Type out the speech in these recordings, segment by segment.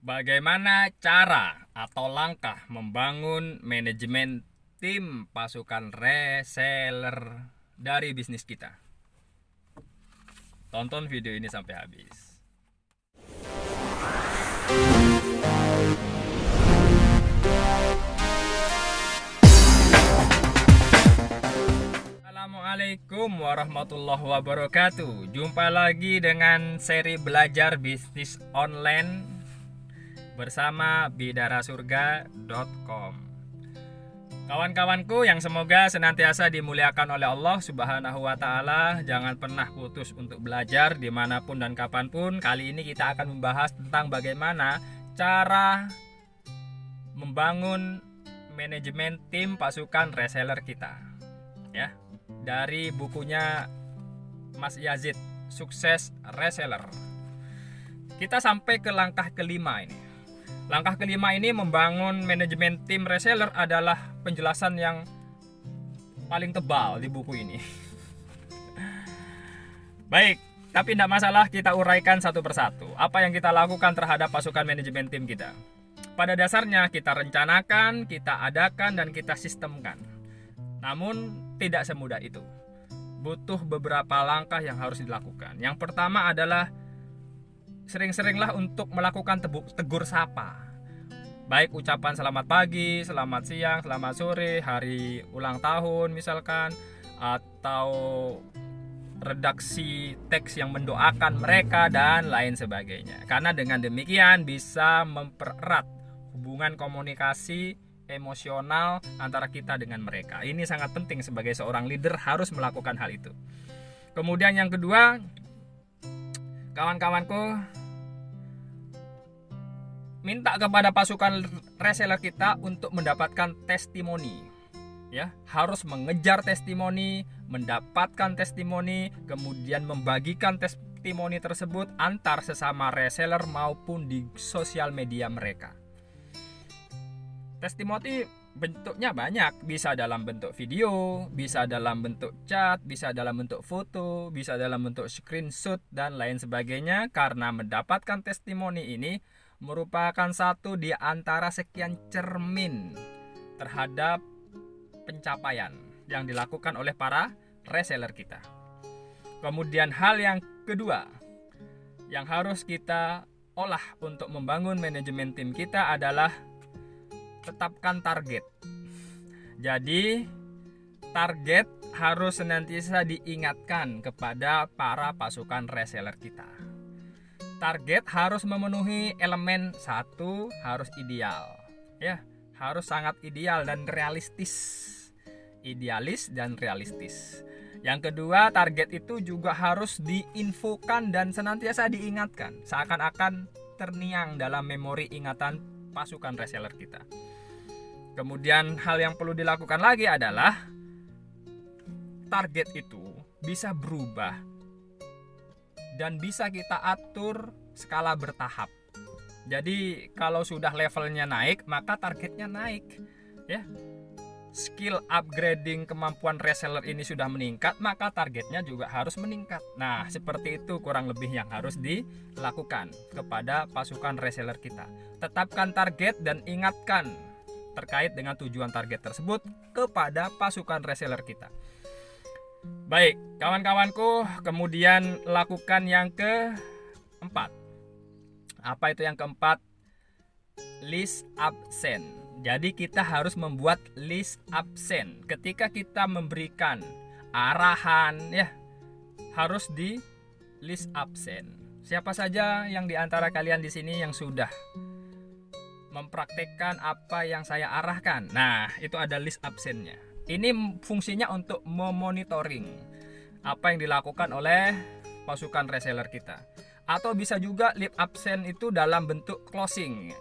Bagaimana cara atau langkah membangun manajemen tim pasukan reseller dari bisnis kita? Tonton video ini sampai habis. Assalamualaikum warahmatullahi wabarakatuh. Jumpa lagi dengan seri belajar bisnis online bersama bidarasurga.com. Kawan-kawanku yang semoga senantiasa dimuliakan oleh Allah Subhanahu wa Ta'ala, jangan pernah putus untuk belajar dimanapun dan kapanpun. Kali ini kita akan membahas tentang bagaimana cara membangun manajemen tim pasukan reseller kita, ya, dari bukunya Mas Yazid, Sukses Reseller. Kita sampai ke langkah kelima ini. Langkah kelima ini membangun manajemen tim reseller adalah penjelasan yang paling tebal di buku ini. Baik, tapi tidak masalah, kita uraikan satu persatu. Apa yang kita lakukan terhadap pasukan manajemen tim kita? Pada dasarnya kita rencanakan, kita adakan, dan kita sistemkan. Namun tidak semudah itu. Butuh beberapa langkah yang harus dilakukan. Yang pertama adalah sering-seringlah untuk melakukan tegur sapa. Baik ucapan selamat pagi, selamat siang, selamat sore, hari ulang tahun misalkan, atau redaksi teks yang mendoakan mereka dan lain sebagainya. Karena dengan demikian bisa mempererat hubungan komunikasi emosional antara kita dengan mereka. Ini sangat penting, sebagai seorang leader harus melakukan hal itu. Kemudian yang kedua, kawan-kawanku, minta kepada pasukan reseller kita untuk mendapatkan testimoni. Ya, harus mengejar testimoni, mendapatkan testimoni, kemudian membagikan testimoni tersebut antar sesama reseller maupun di sosial media mereka. Testimoni bentuknya banyak, bisa dalam bentuk video, bisa dalam bentuk chat, bisa dalam bentuk foto, bisa dalam bentuk screenshot dan lain sebagainya. Karena mendapatkan testimoni ini merupakan satu di antara sekian cermin terhadap pencapaian yang dilakukan oleh para reseller kita. Kemudian hal yang kedua yang harus kita olah untuk membangun manajemen tim kita adalah tetapkan target. Jadi target harus senantiasa diingatkan kepada para pasukan reseller kita. Target harus memenuhi elemen satu, harus ideal, ya, harus sangat ideal dan realistis, idealis dan realistis. Yang kedua, target itu juga harus diinfokan dan senantiasa diingatkan, seakan-akan terniang dalam memori ingatan pasukan reseller kita. Kemudian hal yang perlu dilakukan lagi adalah target itu bisa berubah dan bisa kita atur skala bertahap. Jadi kalau sudah levelnya naik, maka targetnya naik, ya. Skill upgrading kemampuan reseller ini sudah meningkat, maka targetnya juga harus meningkat. Nah, seperti itu kurang lebih yang harus dilakukan kepada pasukan reseller kita. Tetapkan target dan ingatkan terkait dengan tujuan target tersebut kepada pasukan reseller kita. Baik, kawan-kawanku, kemudian lakukan yang keempat. Apa itu yang keempat? List absen. Jadi kita harus membuat list absen. Ketika kita memberikan arahan, ya, harus di list absen. Siapa saja yang di antara kalian di sini yang sudah mempraktekkan apa yang saya arahkan? Nah, itu ada list absennya. Ini fungsinya untuk memonitoring apa yang dilakukan oleh pasukan reseller kita. Atau bisa juga list absen itu dalam bentuk closing.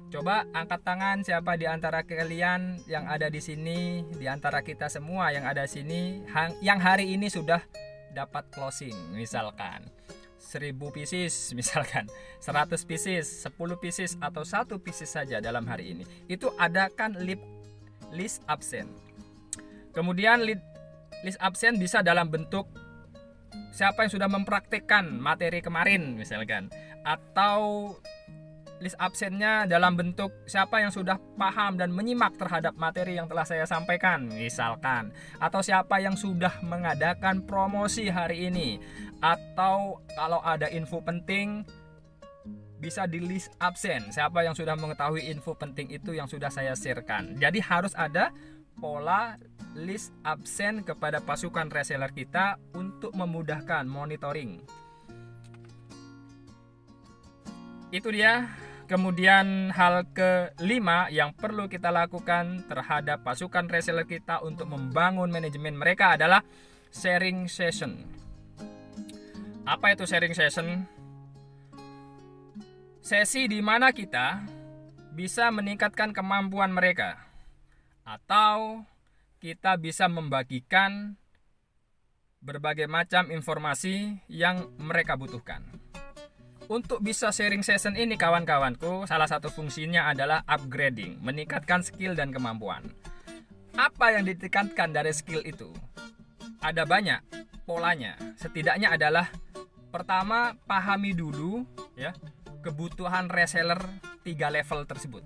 Coba angkat tangan siapa di antara kalian yang ada di sini, di antara kita semua yang ada di sini, yang hari ini sudah dapat closing, misalkan 1000 pieces, misalkan 100 pieces, 10 pieces, atau 1 pieces saja dalam hari ini. Itu adakan list absen. Kemudian list absen bisa dalam bentuk siapa yang sudah mempraktikkan materi kemarin misalkan, atau list absennya dalam bentuk siapa yang sudah paham dan menyimak terhadap materi yang telah saya sampaikan misalkan, atau siapa yang sudah mengadakan promosi hari ini, atau kalau ada info penting bisa di list absen siapa yang sudah mengetahui info penting itu yang sudah saya sharekan. Jadi harus ada pola list absen kepada pasukan reseller kita untuk memudahkan monitoring. Itu dia. Kemudian hal kelima yang perlu kita lakukan terhadap pasukan reseller kita untuk membangun manajemen mereka adalah sharing session. Apa itu sharing session? Sesi di mana kita bisa meningkatkan kemampuan mereka, atau kita bisa membagikan berbagai macam informasi yang mereka butuhkan. Untuk bisa sharing session ini kawan-kawanku, salah satu fungsinya adalah upgrading, meningkatkan skill dan kemampuan. Apa yang ditingkatkan dari skill itu? Ada banyak polanya. Setidaknya adalah pertama, pahami dulu ya kebutuhan reseller 3 level tersebut.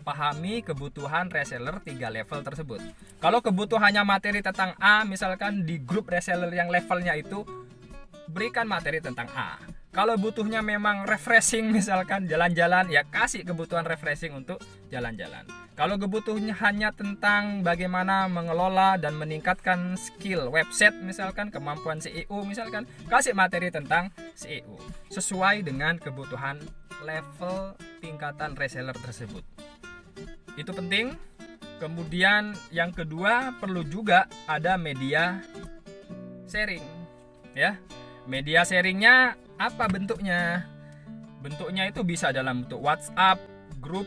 Pahami kebutuhan reseller 3 level tersebut. Kalau kebutuhannya materi tentang A, misalkan di grup reseller yang levelnya itu, berikan materi tentang A. Kalau butuhnya memang refreshing, misalkan jalan-jalan, ya kasih kebutuhan refreshing untuk jalan-jalan. Kalau kebutuhannya hanya tentang bagaimana mengelola dan meningkatkan skill website, misalkan kemampuan SEO, misalkan kasih materi tentang SEO sesuai dengan kebutuhan level tingkatan reseller tersebut. Itu penting. Kemudian yang kedua, perlu juga ada media sharing ya. Media sharingnya apa bentuknya? Bentuknya itu bisa dalam bentuk WhatsApp, grup,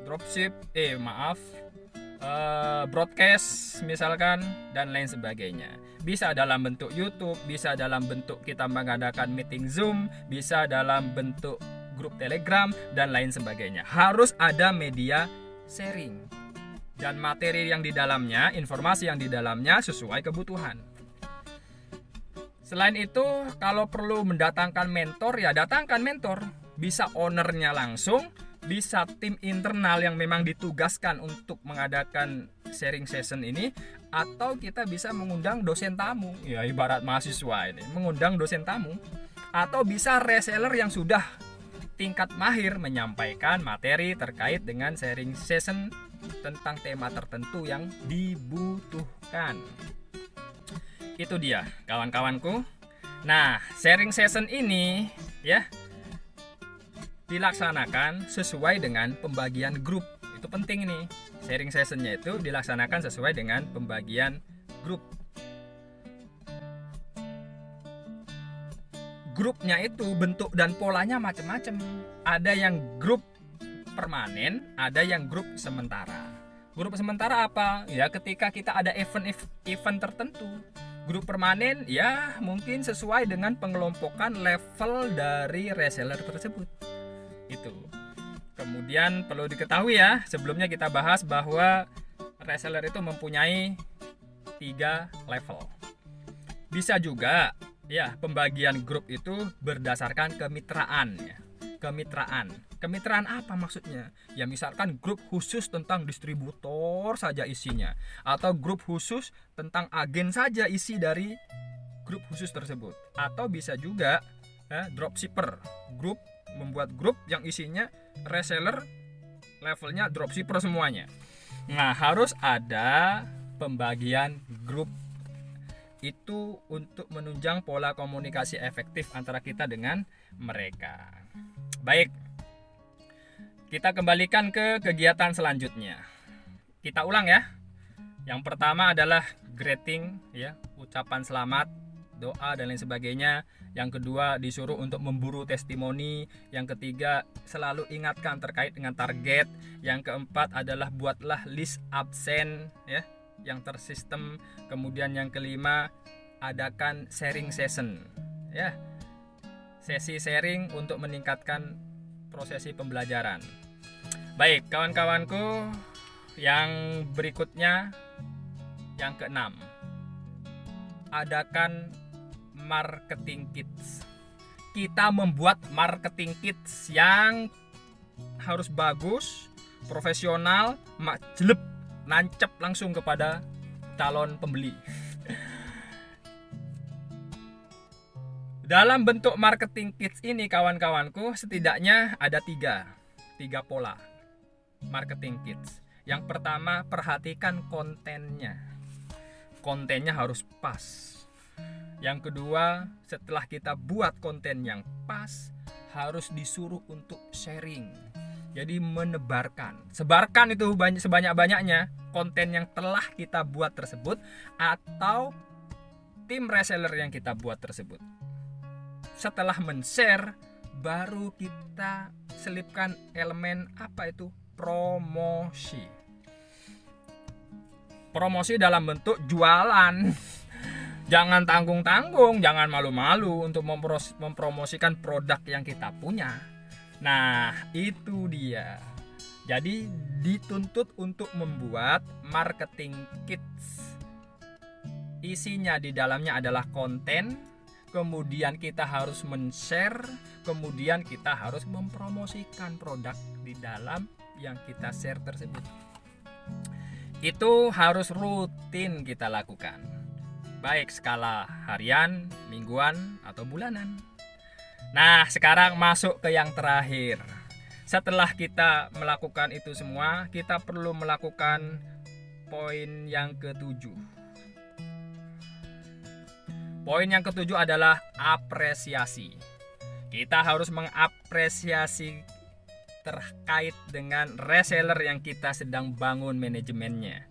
dropship, broadcast misalkan, dan lain sebagainya. Bisa dalam bentuk YouTube, bisa dalam bentuk kita mengadakan meeting Zoom, bisa dalam bentuk grup Telegram, dan lain sebagainya. Harus ada media sharing. Dan materi yang di dalamnya, informasi yang di dalamnya sesuai kebutuhan. Selain itu, kalau perlu mendatangkan mentor, ya datangkan mentor. Bisa ownernya langsung, bisa tim internal yang memang ditugaskan untuk mengadakan sharing session ini, atau kita bisa mengundang dosen tamu, ya ibarat mahasiswa ini, mengundang dosen tamu. Atau bisa reseller yang sudah tingkat mahir menyampaikan materi terkait dengan sharing session tentang tema tertentu yang dibutuhkan. Itu dia kawan-kawanku. Nah, sharing session ini ya dilaksanakan sesuai dengan pembagian grup. Itu penting nih. Sharing sessionnya itu dilaksanakan sesuai dengan pembagian grup. Grupnya itu bentuk dan polanya macam-macam. Ada yang grup permanen, ada yang grup sementara. Grup sementara apa? Ya ketika kita ada event tertentu. Grup permanen ya mungkin sesuai dengan pengelompokan level dari reseller tersebut. Itu. Kemudian perlu diketahui ya, sebelumnya kita bahas bahwa reseller itu mempunyai 3 level. Bisa juga ya pembagian grup itu berdasarkan kemitraan ya. Kemitraan apa maksudnya? Ya misalkan grup khusus tentang distributor saja isinya, atau grup khusus tentang agen saja isi dari grup khusus tersebut. Atau bisa juga dropshipper, grup membuat grup yang isinya reseller levelnya dropshipper semuanya. Nah, harus ada pembagian grup itu untuk menunjang pola komunikasi efektif antara kita dengan mereka. Baik, kita kembalikan ke kegiatan selanjutnya. Kita ulang ya. Yang pertama adalah greeting ya, ucapan selamat, doa dan lain sebagainya. Yang kedua disuruh untuk memburu testimoni. Yang ketiga selalu ingatkan terkait dengan target. Yang keempat adalah buatlah list absen ya yang tersistem. Kemudian yang kelima adakan sharing session ya. Sesi sharing untuk meningkatkan prosesi pembelajaran. Baik, kawan-kawanku, yang berikutnya yang keenam. Adakan marketing kits. Kita membuat marketing kits yang harus bagus, profesional, jelep, nancep langsung kepada calon pembeli. Dalam bentuk marketing kits ini kawan-kawanku, setidaknya ada tiga pola marketing kits. Yang pertama, perhatikan kontennya. Kontennya harus pas. Yang kedua, setelah kita buat konten yang pas, harus disuruh untuk sharing. Jadi menebarkan. Sebarkan itu sebanyak-banyaknya konten yang telah kita buat tersebut atau tim reseller yang kita buat tersebut. Setelah men-share, baru kita selipkan elemen apa itu? Promosi. Promosi dalam bentuk jualan. Jangan tanggung-tanggung, jangan malu-malu untuk mempromosikan produk yang kita punya. Nah, itu dia. Jadi dituntut untuk membuat marketing kits. Isinya di dalamnya adalah konten, kemudian kita harus men-share, kemudian kita harus mempromosikan produk di dalam yang kita share tersebut. Itu harus rutin kita lakukan, baik skala harian, mingguan, atau bulanan. Nah, sekarang masuk ke yang terakhir. Setelah kita melakukan itu semua, kita perlu melakukan poin yang ketujuh. Poin yang ketujuh adalah apresiasi. Kita harus mengapresiasi terkait dengan reseller yang kita sedang bangun manajemennya.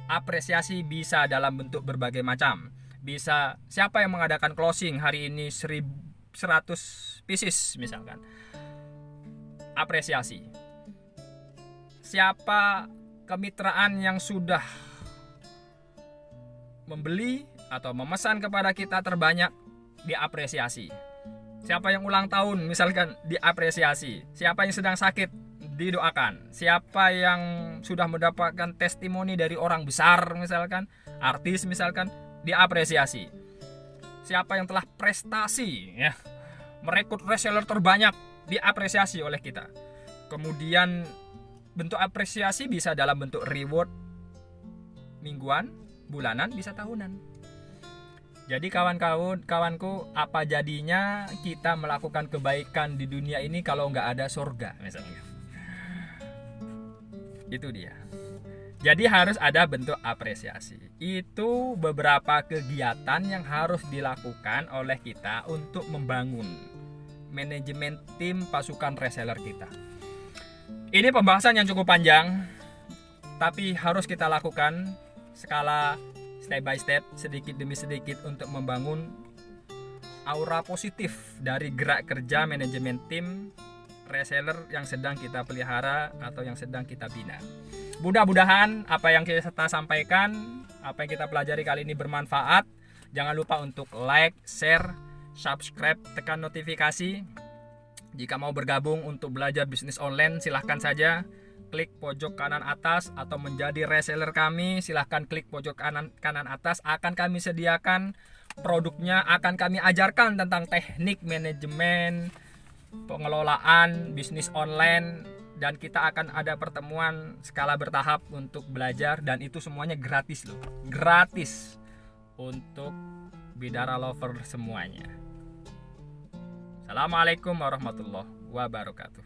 Apresiasi bisa dalam bentuk berbagai macam. Bisa siapa yang mengadakan closing hari ini 100 pieces misalkan. Apresiasi. Siapa kemitraan yang sudah membeli atau memesan kepada kita terbanyak, diapresiasi. Siapa yang ulang tahun misalkan, diapresiasi. Siapa yang sedang sakit, didoakan. Siapa yang sudah mendapatkan testimoni dari orang besar misalkan, artis misalkan, diapresiasi. Siapa yang telah prestasi ya, merekrut reseller terbanyak, diapresiasi oleh kita. Kemudian bentuk apresiasi bisa dalam bentuk reward mingguan, bulanan, bisa tahunan. Jadi kawanku, apa jadinya kita melakukan kebaikan di dunia ini kalau nggak ada surga misalnya. Itu dia. Jadi harus ada bentuk apresiasi. Itu beberapa kegiatan yang harus dilakukan oleh kita untuk membangun manajemen tim pasukan reseller kita. Ini pembahasan yang cukup panjang, tapi harus kita lakukan skala step by step, sedikit demi sedikit untuk membangun aura positif dari gerak kerja manajemen tim reseller yang sedang kita pelihara atau yang sedang kita bina. Mudah-mudahan apa yang kita sampaikan, apa yang kita pelajari kali ini bermanfaat. Jangan lupa untuk like, share, subscribe, tekan notifikasi. Jika mau bergabung untuk belajar bisnis online, silahkan saja klik pojok kanan atas, atau menjadi reseller kami, silahkan klik pojok kanan atas. Akan kami sediakan produknya, akan kami ajarkan tentang teknik manajemen, pengelolaan bisnis online, dan kita akan ada pertemuan skala bertahap untuk belajar, dan itu semuanya gratis loh. Gratis untuk Bidara Lover semuanya. Assalamualaikum warahmatullahi wabarakatuh.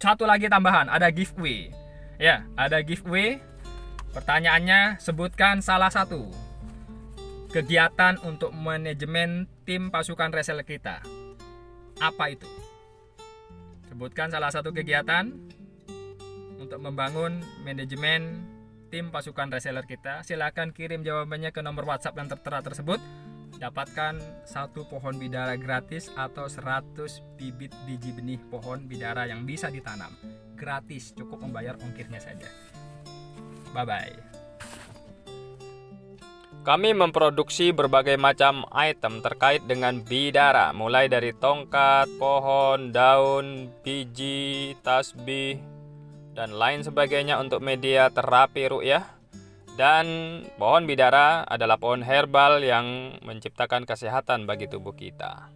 Satu lagi tambahan, ada giveaway. Ya, ada giveaway. Pertanyaannya, sebutkan salah satu kegiatan untuk manajemen tim pasukan reseller kita. Apa itu? Sebutkan salah satu kegiatan untuk membangun manajemen tim pasukan reseller kita. Silakan kirim jawabannya ke nomor WhatsApp yang tertera tersebut. Dapatkan 1 pohon bidara gratis atau 100 bibit biji benih pohon bidara yang bisa ditanam. Gratis, cukup membayar ongkirnya saja. Bye-bye. Kami memproduksi berbagai macam item terkait dengan bidara, mulai dari tongkat, pohon, daun, biji, tasbih, dan lain sebagainya untuk media terapi ruqyah. Dan pohon bidara adalah pohon herbal yang menciptakan kesehatan bagi tubuh kita.